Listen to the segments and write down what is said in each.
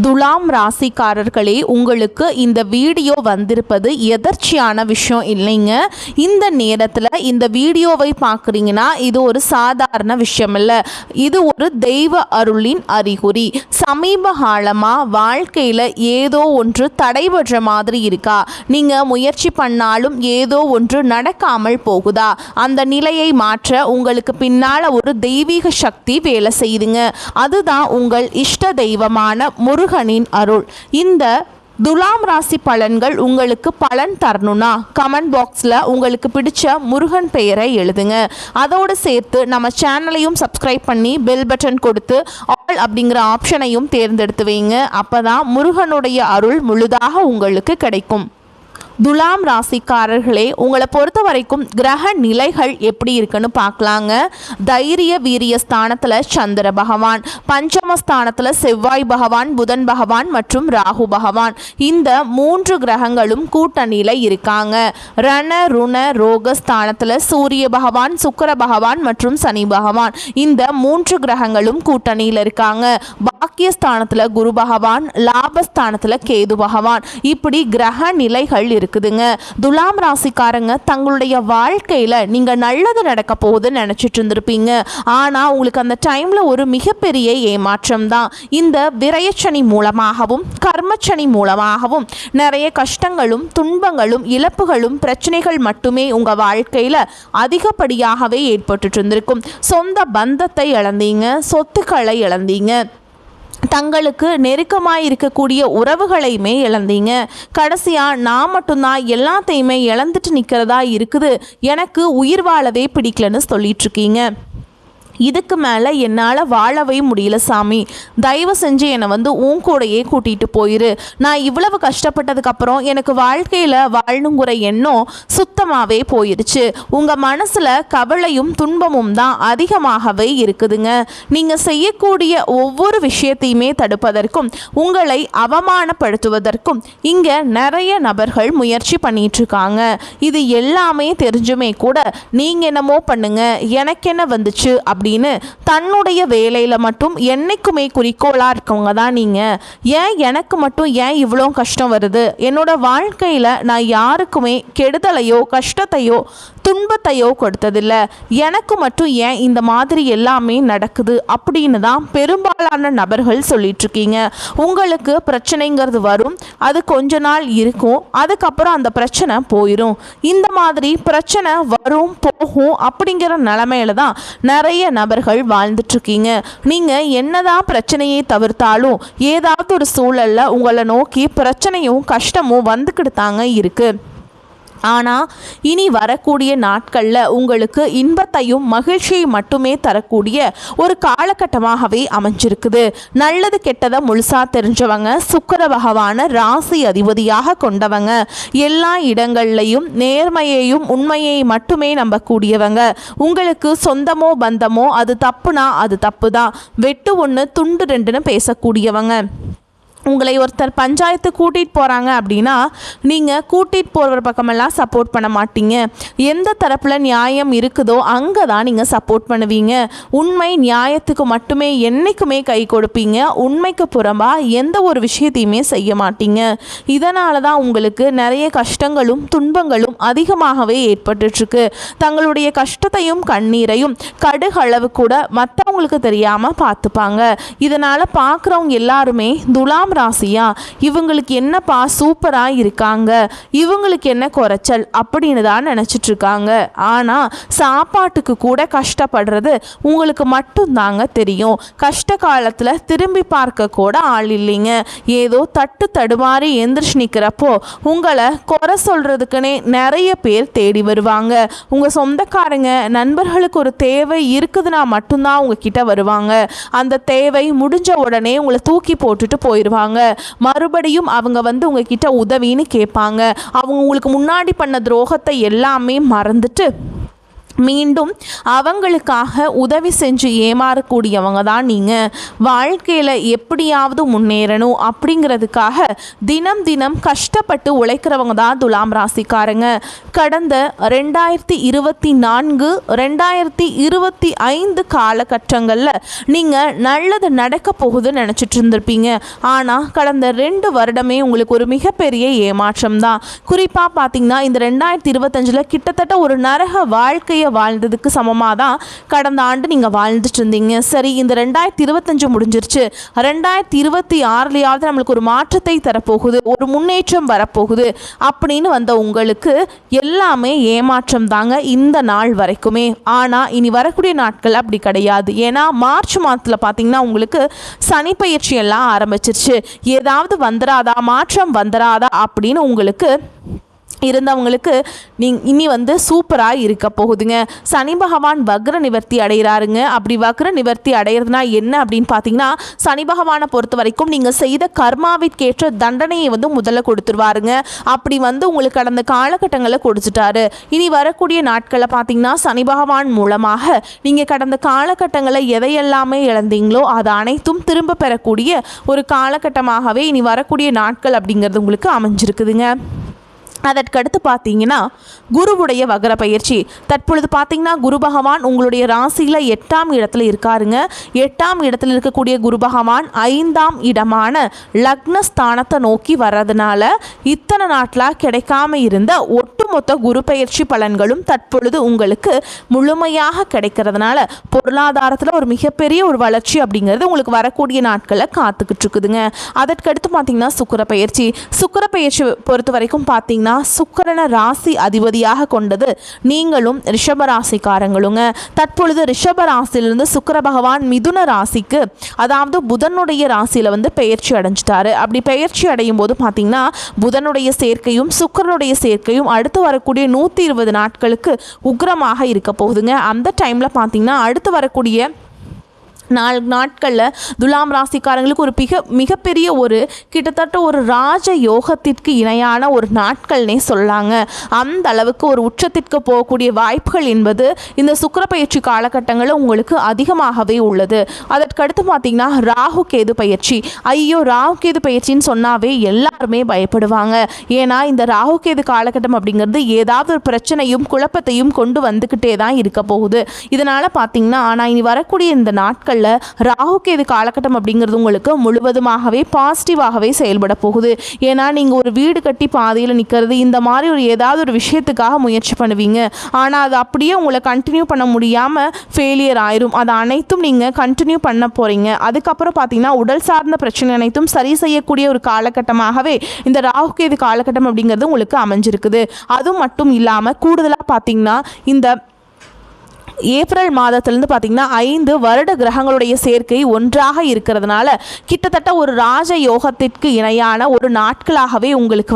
துலாம் ராசிக்காரர்களே, உங்களுக்கு இந்த வீடியோ வந்திருப்பது எதர்ச்சியான விஷயம் இல்லைங்க. இந்த நேரத்தில் இந்த வீடியோவை பார்க்குறீங்கன்னா இது ஒரு சாதாரண விஷயம் இல்லை, இது ஒரு தெய்வ அருளின் அறிகுறி. சமீப காலமாக வாழ்க்கையில் ஏதோ ஒன்று தடைபடுற மாதிரி இருக்கா? நீங்கள் முயற்சி பண்ணாலும் ஏதோ ஒன்று நடக்காமல் போகுதா? அந்த நிலையை மாற்ற உங்களுக்கு பின்னால் ஒரு தெய்வீக சக்தி வேலை செய்யுதுங்க. அதுதான் உங்கள் இஷ்ட தெய்வமான முருகனின் அருள். இந்த துலாம் ராசி பலன்கள் உங்களுக்கு பலன் தரணும்னா கமெண்ட் பாக்ஸில் உங்களுக்கு பிடிச்ச முருகன் பெயரை எழுதுங்க. அதோடு சேர்த்து நம்ம சேனலையும் சப்ஸ்கிரைப் பண்ணி பெல் பட்டன் கொடுத்து ஆல் அப்படிங்கிற ஆப்ஷனையும் தேர்ந்தெடுத்து வைங்க. அப்போ தான் முருகனுடைய அருள் முழுதாக உங்களுக்கு கிடைக்கும். துலாம் ராசிக்காரர்களே, உங்களை பொறுத்த வரைக்கும் கிரக நிலைகள் எப்படி இருக்குன்னு பார்க்கலாங்க. தைரிய வீரிய ஸ்தானத்தில் சந்திர பகவான், பஞ்சமஸ்தானத்தில் செவ்வாய் பகவான், புதன் பகவான் மற்றும் ராகு பகவான், இந்த 3 கிரகங்களும் கூட்டணியில் இருக்காங்க. ரண ருண ரோக ஸ்தானத்தில் சூரிய பகவான், சுக்கிர பகவான் மற்றும் சனி பகவான், இந்த 3 கிரகங்களும் கூட்டணியில் இருக்காங்க. பாக்கியஸ்தானத்தில் குரு பகவான், லாபஸ்தானத்தில் கேது பகவான், இப்படி கிரக நிலைகள் இருக்குதுங்க. துலாம் ராசிக்காரங்க தங்களுடைய வாழ்க்கையில் நீங்கள் நல்லது நடக்க போகுதுன்னு நினச்சிட்டு இருந்திருப்பீங்க. ஆனால் உங்களுக்கு அந்த டைமில் ஒரு மிகப்பெரிய ஏமாற்றம் தான். இந்த விரயச்சனி மூலமாகவும் கர்மச்சனி மூலமாகவும் நிறைய கஷ்டங்களும் துன்பங்களும் இழப்புகளும் பிரச்சனைகள் மட்டுமே உங்கள் வாழ்க்கையில் அதிகப்படியாகவே ஏற்பட்டு இருந்திருக்கும். சொந்த பந்தத்தை இழந்தீங்க, சொத்துக்களை இழந்தீங்க, தங்களுக்கு நெருக்கமாக இருக்கக்கூடிய உறவுகளையுமே இழந்தீங்க. கடைசியாக நான் மட்டும்தான் எல்லாத்தையுமே இழந்துட்டு நிற்கிறதா இருக்குது, எனக்கு உயிர் வாழவே பிடிக்கலன்னு சொல்லிட்டு இருக்கீங்க. இதுக்கு மேலே என்னால் வாழவே முடியல சாமி, தயவு செஞ்சு என்னை உன் கூடையே கூட்டிகிட்டு போயிரு. நான் இவ்வளவு கஷ்டப்பட்டதுக்கப்புறம் எனக்கு வாழ்க்கையில் வாழணுங்கிற எண்ணம் சுத்தமாகவே போயிடுச்சு. உங்கள் மனசில் கவலையும் துன்பமும் தான் அதிகமாகவே இருக்குதுங்க. நீங்கள் செய்யக்கூடிய ஒவ்வொரு விஷயத்தையுமே தடுப்பதற்கும் உங்களை அவமானப்படுத்துவதற்கும் இங்கே நிறைய நபர்கள் முயற்சி பண்ணிகிட்ருக்காங்க. இது எல்லாமே தெரிஞ்சுமே கூட நீங்கள் என்னமோ பண்ணுங்க, எனக்கு என்ன வந்துச்சு அப்படின்னு தன்னுடைய வேலையில் மட்டும் என்னைக்குமே குறிக்கோளாக இருக்கவங்க தான் நீங்கள். ஏன் எனக்கு மட்டும் ஏன் இவ்வளோ கஷ்டம் வருது? என்னோட வாழ்க்கையில் நான் யாருக்குமே கெடுதலையோ கஷ்டத்தையோ துன்பத்தையோ கொடுத்ததில்லை, எனக்கு மட்டும் ஏன் இந்த மாதிரி எல்லாமே நடக்குது அப்படின்னு தான் பெரும்பாலான நபர்கள் சொல்லிட்டு இருக்கீங்க. உங்களுக்கு பிரச்சனைங்கிறது வரும், அது கொஞ்ச நாள் இருக்கும், அதுக்கப்புறம் அந்த பிரச்சனை போயிடும். இந்த மாதிரி பிரச்சனை வரும் போகும் அப்படிங்கிற நிலைமையில தான் நிறைய நபர்கள் வாழ்ந்துட்டு இருக்கீங்க. நீங்கள் என்னதான் பிரச்சனையை தவிர்த்தாலும் ஏதாவது ஒரு சூழல்ல உங்களை நோக்கி பிரச்சனையும் கஷ்டமும் வந்துக்கிட்டு தாங்க இருக்கு. ஆனால் இனி வரக்கூடிய நாட்களில் உங்களுக்கு இன்பத்தையும் மகிழ்ச்சியை மட்டுமே தரக்கூடிய ஒரு காலகட்டமாகவே அமைஞ்சிருக்குது. நல்லது கெட்டதை முழுசாக தெரிஞ்சவங்க, சுக்கிர பகவான ராசி அதிபதியாக கொண்டவங்க, எல்லா இடங்கள்லையும் நேர்மையையும் உண்மையை மட்டுமே நம்பக்கூடியவங்க, உங்களுக்கு சொந்தமோ பந்தமோ அது தப்புனா அது தப்பு தான், வெட்டு ஒன்று துண்டு ரெண்டுன்னு பேசக்கூடியவங்க. உங்களை ஒருத்தர் பஞ்சாயத்து கூட்டிகிட்டு போகிறாங்க அப்படின்னா நீங்கள் கூட்டிகிட்டு போகிற பக்கமெல்லாம் சப்போர்ட் பண்ண மாட்டீங்க. எந்த தரப்பில் நியாயம் இருக்குதோ அங்கே தான் நீங்கள் சப்போர்ட் பண்ணுவீங்க. உண்மை நியாயத்துக்கு மட்டுமே என்றைக்குமே கை கொடுப்பீங்க. உண்மைக்கு புறம்பாக எந்த ஒரு விஷயத்தையுமே செய்ய மாட்டீங்க. இதனால தான் உங்களுக்கு நிறைய கஷ்டங்களும் துன்பங்களும் அதிகமாகவே ஏற்பட்டுருக்கு. தங்களுடைய கஷ்டத்தையும் கண்ணீரையும் கடுகளவு கூட மற்றவங்களுக்கு தெரியாமல் பார்த்துப்பாங்க. இதனால் பார்க்குறவங்க எல்லாருமே துலாம் ராசியா, இவங்களுக்கு என்னப்பா சூப்பராக இருக்காங்க, இவங்களுக்கு என்ன குறைச்சல் அப்படின்னு தான் நினச்சிட்டு இருக்காங்க. ஆனால் சாப்பாட்டுக்கு கூட கஷ்டப்படுறது உங்களுக்கு மட்டும்தாங்க தெரியும். கஷ்ட காலத்தில் திரும்பி பார்க்க கூட ஆள் இல்லைங்க. ஏதோ தட்டு தடுமாறி எந்திரிச்சு நிற்கிறப்போ உங்களை குறை சொல்கிறதுக்குன்னே நிறைய பேர் தேடி வருவாங்க. உங்கள் சொந்தக்காரங்க நண்பர்களுக்கு ஒரு தேவை இருக்குதுன்னா மட்டும்தான் உங்ககிட்ட வருவாங்க. அந்த தேவை முடிஞ்ச உடனே உங்களை தூக்கி போட்டுட்டு போயிடுவாங்க. மறுபடியும் அவங்க உங்ககிட்ட உதவின்னு கேட்பாங்க. அவங்க உங்களுக்கு முன்னாடி பண்ண துரோகத்தை எல்லாமே மறந்துட்டு மீண்டும் அவங்களுக்காக உதவி செஞ்சு ஏமாறக்கூடியவங்க தான் நீங்கள். வாழ்க்கையில் எப்படியாவது முன்னேறணும் அப்படிங்கிறதுக்காக தினம் தினம் கஷ்டப்பட்டு உழைக்கிறவங்க தான் துலாம் ராசிக்காரங்க. கடந்த 2024 2025 காலகட்டங்களில் நீங்கள் நல்லது நடக்க போகுதுன்னு நினச்சிட்டு இருந்திருப்பீங்க. ஆனால் கடந்த 2 வருடமே உங்களுக்கு ஒரு மிகப்பெரிய ஏமாற்றம் தான். குறிப்பாக பார்த்தீங்கன்னா இந்த 2025 கிட்டத்தட்ட ஒரு நரக வாழ்க்கையை வாழ்ந்ததுக்கு சமமாக தான் கடந்த ஆண்டு நீங்கள் வாழ்ந்துட்டு இருந்தீங்க. சரி, இந்த 2025 முடிஞ்சிருச்சு, 2026 நம்மளுக்கு ஒரு மாற்றத்தை தரப்போகுது, ஒரு முன்னேற்றம் வரப்போகுது அப்படின்னு வந்த உங்களுக்கு எல்லாமே ஏமாற்றம் தாங்க இந்த நாள் வரைக்குமே. ஆனால் இனி வரக்கூடிய நாட்கள் அப்படி கிடையாது. ஏன்னா மார்ச் மாதத்தில் பார்த்தீங்கன்னா உங்களுக்கு சனி பயிற்சி எல்லாம் ஆரம்பிச்சிருச்சு. ஏதாவது வந்துடாதா, மாற்றம் வந்துடாதா அப்படின்னு உங்களுக்கு இருந்தவங்களுக்கு இனி சூப்பராக இருக்க போகுதுங்க. சனி பகவான் வக்ர நிவர்த்தி அடைகிறாருங்க. அப்படி வக்ர நிவர்த்தி அடைகிறதுனா என்ன அப்படின்னு பார்த்தீங்கன்னா, சனி பகவானை பொறுத்த வரைக்கும் நீங்கள் செய்த கர்மாவிற்கேற்ற தண்டனையை முதல்ல கொடுத்துருவாருங்க. அப்படி உங்களுக்கு கடந்த காலகட்டங்களில் கொடுத்துட்டாரு. இனி வரக்கூடிய நாட்களில் பார்த்தீங்கன்னா சனி பகவான் மூலமாக நீங்கள் கடந்த காலகட்டங்களில் எதையெல்லாமே இழந்தீங்களோ அது அனைத்தும் திரும்ப பெறக்கூடிய ஒரு காலகட்டமாகவே இனி வரக்கூடிய நாட்கள் அப்படிங்கிறது உங்களுக்கு அமைஞ்சிருக்குதுங்க. அதற்கடுத்து பார்த்தீங்கன்னா குருவுடைய வக்ர பயிற்சி. தற்பொழுது பார்த்தீங்கன்னா குரு பகவான் உங்களுடைய ராசியில் 8ஆம் இடத்துல இருக்காருங்க. 8ஆம் இடத்துல இருக்கக்கூடிய குரு பகவான் 5ஆம் இடமான லக்னஸ்தானத்தை நோக்கி வர்றதுனால இத்தனை நாட்டில் கிடைக்காம இருந்த ஒட்டுமொத்த குரு பயிற்சி பலன்களும் தற்பொழுது உங்களுக்கு முழுமையாக கிடைக்கிறதுனால பொருளாதாரத்தில் ஒரு மிகப்பெரிய ஒரு வளர்ச்சி அப்படிங்கிறது உங்களுக்கு வரக்கூடிய நாட்களில் காத்துக்கிட்டு இருக்குதுங்க. அதற்கடுத்து பார்த்தீங்கன்னா சுக்கிர பயிற்சி. சுக்கிர பயிற்சி பொறுத்த வரைக்கும் பார்த்தீங்கன்னா சுக்கிரன ராசி அதிபதியாக கொண்டது நீங்களும் ரிஷப ராசிக்காரங்களுங்க. தற்பொழுது ரிஷப ராசியிலிருந்து சுக்கிர பகவான் மிதுன ராசிக்கு, அதாவது புதனுடைய ராசியில் பெயர்ச்சி அடைஞ்சிட்டாரு. அப்படி பெயர்ச்சி அடையும் போது பார்த்தீங்கன்னா புதனுடைய சேர்க்கையும் சுக்கிரனுடைய சேர்க்கையும் அடுத்து வரக்கூடிய 120 நாட்களுக்கு உக்கிரமாக இருக்க போகுதுங்க. அந்த டைமில் பார்த்தீங்கன்னா அடுத்து வரக்கூடிய 4 நாட்களில் துலாம் ராசிக்காரங்களுக்கு ஒரு மிகப்பெரிய ஒரு கிட்டத்தட்ட ஒரு ராஜ யோகத்திற்கு இணையான ஒரு நாட்கள்னே சொல்லாங்க. அந்த அளவுக்கு ஒரு உச்சத்திற்கு போகக்கூடிய வாய்ப்புகள் என்பது இந்த சுக்கிர பயிற்சி காலகட்டங்களில் உங்களுக்கு அதிகமாகவே உள்ளது. அதற்கடுத்து பார்த்தீங்கன்னா ராகு கேது பயிற்சி. ஐயோ, ராகு கேது பயிற்சின்னு சொன்னாவே எல்லாருமே பயப்படுவாங்க. ஏன்னா இந்த ராகு கேது காலகட்டம் அப்படிங்கிறது ஏதாவது ஒரு பிரச்சனையும் குழப்பத்தையும் கொண்டு வந்துக்கிட்டே தான் இருக்க போகுது. இதனால் பார்த்தீங்கன்னா ஆனால் இனி வரக்கூடிய இந்த நாட்கள் ராகு கேது காலகட்டம் அப்படிங்கிறது உங்களுக்கு முழுவதுமாகவே பாசிட்டிவாகவே செயல்பட போகுது. ஏன்னா நீங்கள் ஒரு வீடு கட்டி பாதையில் நிற்கிறது, இந்த மாதிரி ஒரு ஏதாவது ஒரு விஷயத்துக்காக முயற்சி பண்ணுவீங்க. ஆனால் அது அப்படியே உங்களை கண்டினியூ பண்ண முடியாமல் ஃபெயிலியர் ஆயிரும். அது அனைத்தும் நீங்கள் கண்டினியூ பண்ண போகிறீங்க. அதுக்கப்புறம் பார்த்தீங்கன்னா உடல் சார்ந்த பிரச்சனை அனைத்தும் சரி செய்யக்கூடிய ஒரு காலகட்டமாகவே இந்த ராகு கேது காலகட்டம் அப்படிங்கிறது உங்களுக்கு அமைஞ்சிருக்குது. அது மட்டும் இல்லாமல் கூடுதலாக பார்த்தீங்கன்னா இந்த ஏப்ரல் மாதத்திலிருந்து பார்த்தீங்கன்னா 5 வருட கிரகங்களுடைய சேர்க்கை ஒன்றாக இருக்கிறதுனால கிட்டத்தட்ட ஒரு ராஜ யோகத்திற்கு இணையான ஒரு நாட்களாகவே உங்களுக்கு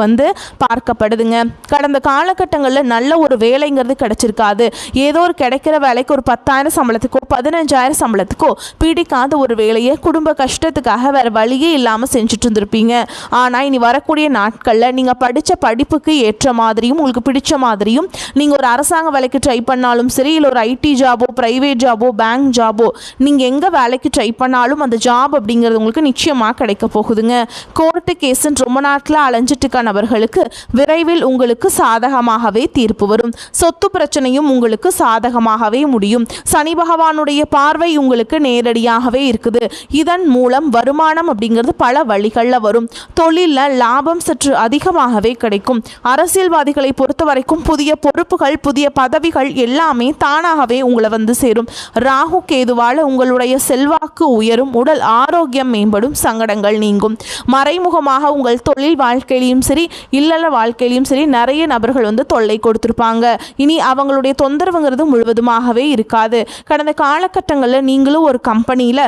பார்க்கப்படுதுங்க. கடந்த காலகட்டங்களில் நல்ல ஒரு வேலைங்கிறது கிடைச்சிருக்காது. ஏதோ ஒரு கிடைக்கிற வேலைக்கு ஒரு 10,000 சம்பளத்துக்கோ 15,000 சம்பளத்துக்கோ பிடிக்காத ஒரு வேலையை குடும்ப கஷ்டத்துக்காக வேறு வழியே இல்லாமல் செஞ்சுட்டு இருந்திருப்பீங்க. ஆனால் இனி வரக்கூடிய நாட்களில் நீங்கள் படித்த படிப்புக்கு ஏற்ற மாதிரியும் உங்களுக்கு பிடிச்ச மாதிரியும் நீங்கள் ஒரு அரசாங்க வேலைக்கு ட்ரை பண்ணாலும் சரி, இல்லை ஒரு ஐடி ஜாபோ, பிரைவேட் ஜாபோ, பேங்க் ஜாபோ, நீங்கள் எங்கே வேலைக்கு ட்ரை பண்ணாலும் அந்த ஜாப் அப்படிங்கிறது உங்களுக்கு நிச்சயமாக கிடைக்க போகுதுங்க. கோர்ட்டு கேஸுன்னு ரொம்ப நாட்டில் அலைஞ்சிட்டு இருக்க நபர்களுக்கு விரைவில் உங்களுக்கு சாதகமாகவே தீர்ப்பு வரும். சொத்து பிரச்சனையும் உங்களுக்கு சாதகமாகவே முடியும். சனி பகவானுடைய பார்வை உங்களுக்கு நேரடியாகவே இருக்குது. இதன் மூலம் வருமானம் அப்படிங்கிறது பல வழிகளில் வரும். தொழிலில் லாபம் சற்று அதிகமாகவே கிடைக்கும். அரசியல்வாதிகளை பொறுத்த வரைக்கும் புதிய பொறுப்புகள், புதிய பதவிகள் எல்லாமே தானாகவே உங்களை சேரும். ராகு கேதுவால் உங்களுடைய செல்வாக்கு உயரும், உடல் ஆரோக்கியம் மேம்படும், சங்கடங்கள் நீங்கும். மறைமுகமாக உங்கள் தொழில் வாழ்க்கையிலும் சரி, இல்லற வாழ்க்கையிலும் சரி நிறைய நபர்கள் தொல்லை கொடுத்துருப்பாங்க. இனி அவங்களுடைய தொந்தரவுங்கிறது முழுவதுமாகவே இருக்காது. கடந்த காலகட்டங்களில் நீங்களும் ஒரு கம்பெனியில்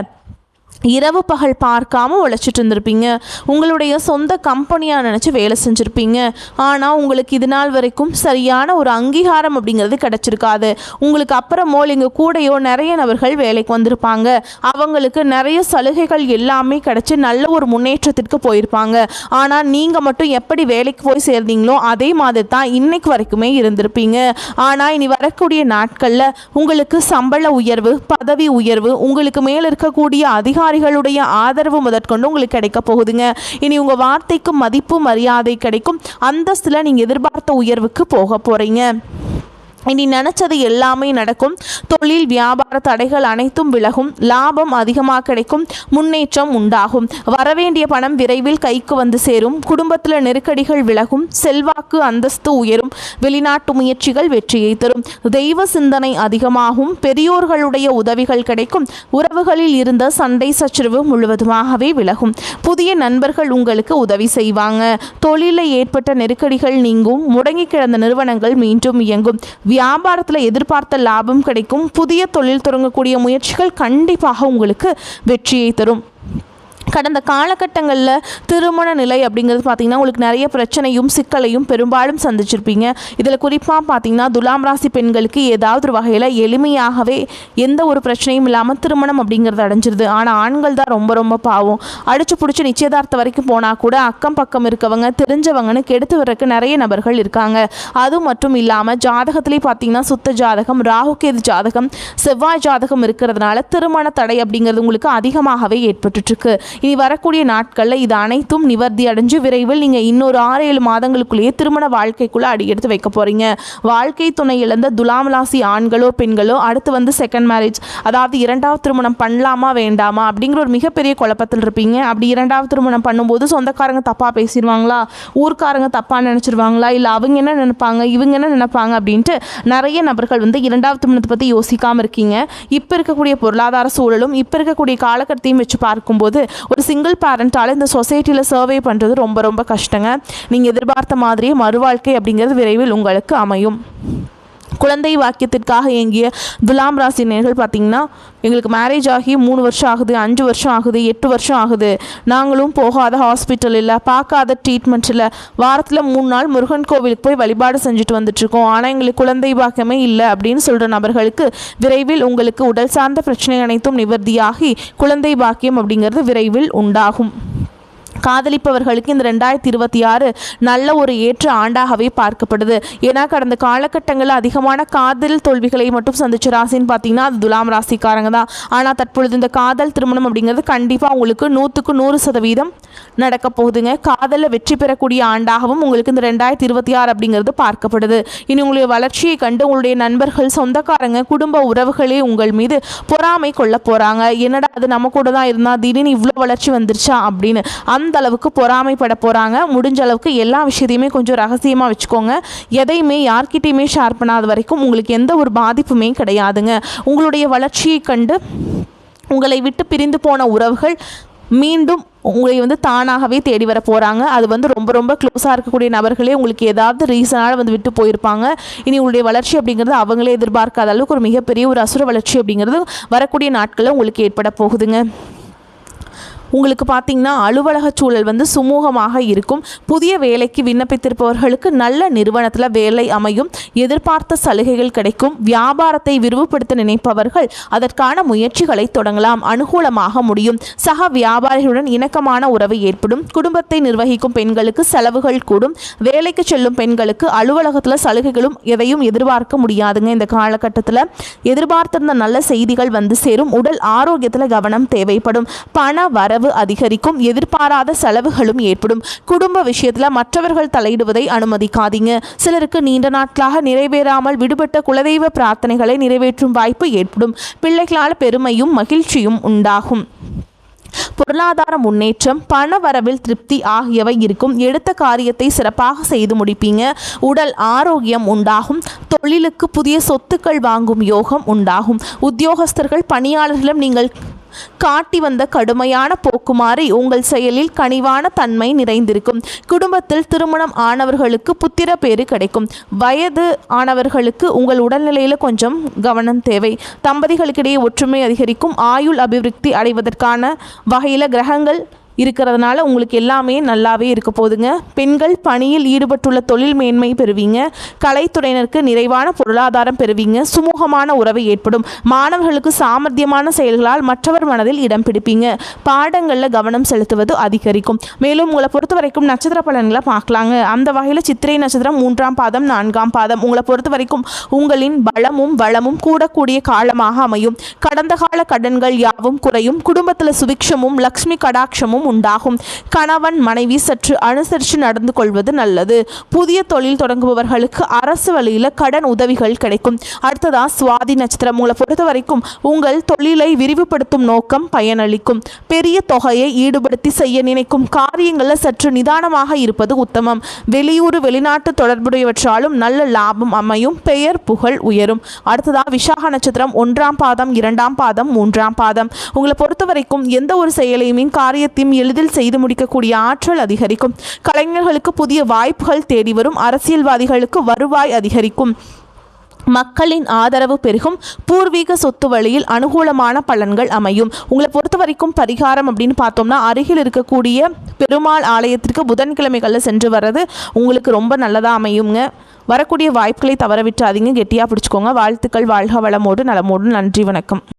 இரவு பகல் பார்க்காம உழைச்சிட்டு இருந்திருப்பீங்க. உங்களுடைய சொந்த கம்பெனியாக நினச்சி வேலை செஞ்சுருப்பீங்க. ஆனால் உங்களுக்கு இது நாள் வரைக்கும் சரியான ஒரு அங்கீகாரம் அப்படிங்கிறது கிடச்சிருக்காது. உங்களுக்கு அப்புறமோ இங்கே கூடையோ நிறைய நபர்கள் வேலைக்கு வந்திருப்பாங்க. அவங்களுக்கு நிறைய சலுகைகள் எல்லாமே கிடச்சி நல்ல ஒரு முன்னேற்றத்திற்கு போயிருப்பாங்க. ஆனால் நீங்கள் மட்டும் எப்படி வேலைக்கு போய் சேர்ந்தீங்களோ அதே மாதிரி தான் இன்னைக்கு வரைக்குமே இருந்திருப்பீங்க. ஆனால் இனி வரக்கூடிய நாட்களில் உங்களுக்கு சம்பள உயர்வு, பதவி உயர்வு, உங்களுக்கு மேல் இருக்கக்கூடிய அதிகாரிகளுடைய ஆதரவு முதற்கொண்டு உங்களுக்கு கிடைக்க போகுதுங்க. இனி உங்க வார்த்தைக்கு மதிப்பு மரியாதை கிடைக்கும். அந்தஸ்துல நீங்க எதிர்பார்த்த உயர்வுக்கு போக போறீங்க. இனி நினச்சது எல்லாமே நடக்கும். தொழில் வியாபார தடைகள் அனைத்தும் விலகும். லாபம் அதிகமாக கிடைக்கும். முன்னேற்றம் உண்டாகும். வரவேண்டிய பணம் விரைவில் கைக்கு வந்து சேரும். குடும்பத்தில் நெருக்கடிகள் விலகும். செல்வாக்கு அந்தஸ்து உயரும். வெளிநாட்டு முயற்சிகள் வெற்றியை தரும். தெய்வ சிந்தனை அதிகமாகும். பெரியோர்களுடைய உதவிகள் கிடைக்கும். உறவுகளில் இருந்த சண்டை சச்சரவு முழுவதுமாகவே விலகும். புதிய நண்பர்கள் உங்களுக்கு உதவி செய்வாங்க. தொழிலில் ஏற்பட்ட நெருக்கடிகள் நீங்கும். முடங்கி கிடந்த நிறுவனங்கள் மீண்டும் இயங்கும். வியாபாரத்தில் எதிர்பார்த்த லாபம் கிடைக்கும். புதிய தொழில் தொடங்கக்கூடிய முயற்சிகள் கண்டிப்பாக உங்களுக்கு வெற்றியை தரும். கடந்த காலகட்டங்களில் திருமண நிலை அப்படிங்கிறது பார்த்திங்கன்னா உங்களுக்கு நிறைய பிரச்சனையும் சிக்கலையும் பெரும்பாலும் சந்திச்சிருப்பீங்க. இதில் குறிப்பாக பார்த்திங்கன்னா துலாம் ராசி பெண்களுக்கு ஏதாவது ஒரு வகையில் எளிமையாகவே எந்த ஒரு பிரச்சனையும் இல்லாமல் திருமணம் அப்படிங்கிறது அடைஞ்சிருது. ஆனால் ஆண்கள் தான் ரொம்ப ரொம்ப பாவம். அடிச்சு பிடிச்சி நிச்சயதார்த்தம் வரைக்கும் போனால் கூட அக்கம் பக்கம் இருக்கவங்க தெரிஞ்சவங்கன்னு கெடுத்து வர்றதுக்கு நிறைய நபர்கள் இருக்காங்க. அது மட்டும் இல்லாமல் ஜாதகத்திலே பார்த்திங்கன்னா சுத்த ஜாதகம், ராகுகேது ஜாதகம், செவ்வாய் ஜாதகம் இருக்கிறதுனால திருமண தடை அப்படிங்கிறது உங்களுக்கு அதிகமாகவே ஏற்பட்டுருக்கு. இனி வரக்கூடிய நாட்களில் இது அனைத்தும் நிவர்த்தி அடைஞ்சு விரைவில் நீங்கள் இன்னொரு 6-7 மாதங்களுக்குள்ளேயே திருமண வாழ்க்கைக்குள்ளே அடியெடுத்து வைக்க போகிறீங்க. வாழ்க்கை துணை இழந்த துலாம் ராசி ஆண்களோ பெண்களோ அடுத்து செகண்ட் மேரேஜ், அதாவது இரண்டாவது திருமணம் பண்ணலாமா வேண்டாமா அப்படிங்கிற ஒரு மிகப்பெரிய குழப்பத்தில் இருப்பீங்க. அப்படி இரண்டாவது திருமணம் பண்ணும்போது சொந்தக்காரங்க தப்பாக பேசிடுவாங்களா, ஊர்க்காரங்க தப்பாக நினச்சிருவாங்களா, இல்லை அவங்க என்ன நினைப்பாங்க இவங்க என்ன நினைப்பாங்க அப்படின்ட்டு நிறைய நபர்கள் இரண்டாவது திருமணத்தை பற்றி யோசிக்காமல் இருக்கீங்க. இப்போ இருக்கக்கூடிய பொருளாதார சூழலும் இப்போ இருக்கக்கூடிய காலகட்டத்தையும் வச்சு பார்க்கும்போது ஒரு சிங்கிள் பேரண்டால் இந்த சொசைட்டியில் சர்வே பண்ணுறது ரொம்ப ரொம்ப கஷ்டங்க. நீங்கள் எதிர்பார்த்த மாதிரியே மறுவாழ்க்கை அப்படிங்கிறது விரைவில் உங்களுக்கு அமையும். குழந்தை வாக்கியத்திற்காக இயங்கிய துலாம் ராசி நேயர்கள் பார்த்திங்கன்னா எங்களுக்கு மேரேஜ் ஆகி 3 வருஷம் ஆகுது, 5 வருஷம் ஆகுது, 8 வருஷம் ஆகுது, நாங்களும் போகாத ஹாஸ்பிட்டல் இல்லை, பார்க்காத ட்ரீட்மெண்ட் இல்லை, வாரத்தில் 3 நாள் முருகன் கோவிலுக்கு போய் வழிபாடு செஞ்சுட்டு வந்துட்டுருக்கோம், ஆனால் எங்களுக்கு குழந்தை பாக்கியமே இல்லை அப்படின்னு சொல்கிற நபர்களுக்கு விரைவில் உங்களுக்கு உடல் சார்ந்த பிரச்சனை அனைத்தும் நிவர்த்தியாகி குழந்தை பாக்கியம் அப்படிங்கிறது விரைவில் உண்டாகும். காதலிப்பவர்களுக்கு இந்த 2026 நல்ல ஒரு ஏற்ற ஆண்டாகவே பார்க்கப்படுது. ஏன்னா கடந்த காலகட்டங்களில் அதிகமான காதல் தோல்விகளை மட்டும் சந்திச்ச ராசின்னு பார்த்தீங்கன்னா அது துலாம் ராசிக்காரங்க தான். ஆனால் தற்பொழுது இந்த காதல் திருமணம் அப்படிங்கிறது கண்டிப்பாக உங்களுக்கு 100க்கு 100% நடக்க போகுதுங்க. காதலில் வெற்றி பெறக்கூடிய ஆண்டாகவும் உங்களுக்கு இந்த 2026 அப்படிங்கிறது பார்க்கப்படுது. இனி உங்களுடைய வளர்ச்சியை கண்டு உங்களுடைய நண்பர்கள், சொந்தக்காரங்க, குடும்ப உறவுகளே உங்கள் மீது பொறாமை கொள்ள போகிறாங்க. என்னடா அது நம்ம கூட தான் இருந்தால் திடீர்னு இவ்வளோ வளர்ச்சி வந்துருச்சா அப்படின்னு அந்த அளவுக்கு பொறாமைப்பட போகிறாங்க. முடிஞ்ச அளவுக்கு எல்லா விஷயத்தையுமே கொஞ்சம் ரகசியமாக வச்சுக்கோங்க. எதையுமே யார்கிட்டையுமே ஷேர் பண்ணாத வரைக்கும் உங்களுக்கு எந்த ஒரு பாதிப்புமே கிடையாதுங்க. உங்களுடைய வளர்ச்சியை கண்டு உங்களை விட்டு பிரிந்து போன உறவுகள் மீண்டும் உங்களை தானாகவே தேடி வர போகிறாங்க. அது ரொம்ப ரொம்ப க்ளோஸாக இருக்கக்கூடிய நபர்களே உங்களுக்கு ஏதாவது ரீசனால் விட்டு போயிருப்பாங்க. இனி உங்களுடைய வளர்ச்சி அப்படிங்கிறது அவங்களே எதிர்பார்க்காத அளவுக்கு ஒரு மிகப்பெரிய ஒரு அசுர வளர்ச்சி அப்படிங்கிறது வரக்கூடிய நாட்களில் உங்களுக்கு ஏற்பட போகுதுங்க. உங்களுக்கு பார்த்திங்கன்னா அலுவலக சூழல் சுமூகமாக இருக்கும். புதிய வேலைக்கு விண்ணப்பித்திருப்பவர்களுக்கு நல்ல நிறுவனத்தில் வேலை அமையும். எதிர்பார்த்த சலுகைகள் கிடைக்கும். வியாபாரத்தை விரிவுபடுத்த நினைப்பவர்கள் அதற்கான முயற்சிகளை தொடங்கலாம். அனுகூலமாக முடியும். சக வியாபாரிகளுடன் இணக்கமான உறவு ஏற்படும். குடும்பத்தை நிர்வகிக்கும் பெண்களுக்கு செலவுகள் கூடும். வேலைக்கு செல்லும் பெண்களுக்கு அலுவலகத்தில் சலுகைகளும் எதையும் எதிர்பார்க்க முடியாதுங்க. இந்த காலகட்டத்தில் எதிர்பார்த்திருந்த நல்ல செய்திகள் சேரும். உடல் ஆரோக்கியத்தில் கவனம் தேவைப்படும். பண வரவு அதிகரிக்கும். எதிர்பாராத செலவுகளும் ஏற்படும். குடும்ப விஷயத்தில் மற்றவர்கள் தலையிடுவதை அனுமதிக்காதீங்க. சிலருக்கு நீண்ட நாட்களாக நிறைவேறாமல் விடுபட்ட குலதெய்வ பிரார்த்தனைகளை நிறைவேற்றும் வாய்ப்பு ஏற்படும். பிள்ளைகளால் பெருமையும் மகிழ்ச்சியும் உண்டாகும். பொருளாதார முன்னேற்றம், பண வரவில் திருப்தி ஆகியவை இருக்கும். எடுத்த காரியத்தை சிறப்பாக செய்து முடிப்பீங்க. உடல் ஆரோக்கியம் உண்டாகும். தொழிலுக்கு புதிய சொத்துக்கள் வாங்கும் யோகம் உண்டாகும். உத்தியோகஸ்தர்கள் பணியாளர்களும் நீங்கள் காட்டி வந்த கடுமையான போக்குமாறி உங்கள் செயலில் கனிவான தன்மை நிறைந்திருக்கும். குடும்பத்தில் திருமணம் ஆனவர்களுக்கு புத்திர பேறு கிடைக்கும். வயது ஆனவர்களுக்கு உங்கள் உடல்நிலையில் கொஞ்சம் கவனம் தேவை. தம்பதிகளுக்கிடையே ஒற்றுமை அதிகரிக்கும். ஆயுள் அபிவிருத்தி அடைவதற்கான வகையில் கிரகங்கள் இருக்கிறதுனால உங்களுக்கு எல்லாமே நல்லாவே இருக்க போதுங்க. பெண்கள் பணியில் ஈடுபட்டுள்ள தொழில் மேன்மை பெறுவீங்க. கலைத்துறையினருக்கு நிறைவான பொருளாதாரம் பெறுவீங்க. சுமூகமான உறவு ஏற்படும். மாணவர்களுக்கு சாமர்த்தியமான செயல்களால் மற்றவர் மனதில் இடம் பிடிப்பீங்க. பாடங்களில் கவனம் செலுத்துவது அதிகரிக்கும். மேலும் உங்களை பொறுத்த வரைக்கும் நட்சத்திர பலன்களை பார்க்கலாங்க. அந்த வகையில் சித்திரை நட்சத்திரம் 3ஆம் பாதம் 4ஆம் பாதம் உங்களை பொறுத்த வரைக்கும் உங்களின் பலமும் வளமும் கூடக்கூடிய காலமாக அமையும். கடந்த கால கடன்கள் யாவும் குறையும். குடும்பத்தில் சுபிக்ஷமும் லக்ஷ்மி கடாட்சமும் உண்டாகும். கணவன் மனைவி சற்று அனுசரித்து நடந்து கொள்வது நல்லது. புதிய தொழில் தொடங்குபவர்களுக்கு அரசு வழியில் கடன் உதவிகள் கிடைக்கும். அடுத்ததா சுவாதி நட்சத்திரம் உங்களை பொறுத்த வரைக்கும் உங்கள் தொழிலை விரிவுபடுத்தும் நோக்கம் பயனளிக்கும். பெரிய தொகையை ஈடுபடுத்தி செய்ய நினைக்கும் காரியங்களில் சற்று நிதானமாக இருப்பது உத்தமம். வெளியூர் வெளிநாட்டு தொடர்புடையவற்றாலும் நல்ல லாபம் அமையும். பெயர் புகழ் உயரும். அடுத்ததா விசாக நட்சத்திரம் 1ஆம் பாதம் 2ஆம் பாதம் 3ஆம் பாதம் உங்களை பொறுத்த வரைக்கும் எந்த ஒரு செயலையும் காரியத்தையும் எளிதில் செய்து முடிக்கக்கூடிய ஆற்றல் அதிகரிக்கும். கலைஞர்களுக்கு புதிய வாய்ப்புகள் தேடி வரும். அரசியல்வாதிகளுக்கு வருவாய் அதிகரிக்கும். மக்களின் ஆதரவு பெருகும். பூர்வீக சொத்து வழியில் அனுகூலமான பலன்கள் அமையும். உங்களை பொறுத்த வரைக்கும் பரிகாரம் அப்படின்னு பார்த்தோம்னா அருகில் இருக்கக்கூடிய பெருமாள் ஆலயத்திற்கு புதன்கிழமைகளில் சென்று வர்றது உங்களுக்கு ரொம்ப நல்லதாக அமையுங்க. வரக்கூடிய வாய்ப்புகளை தவற விட்டுறாதீங்க. கெட்டியாக பிடிச்சிக்கோங்க. வாழ்த்துக்கள். வாழ்க வளமோடு நலமோடு. நன்றி. வணக்கம்.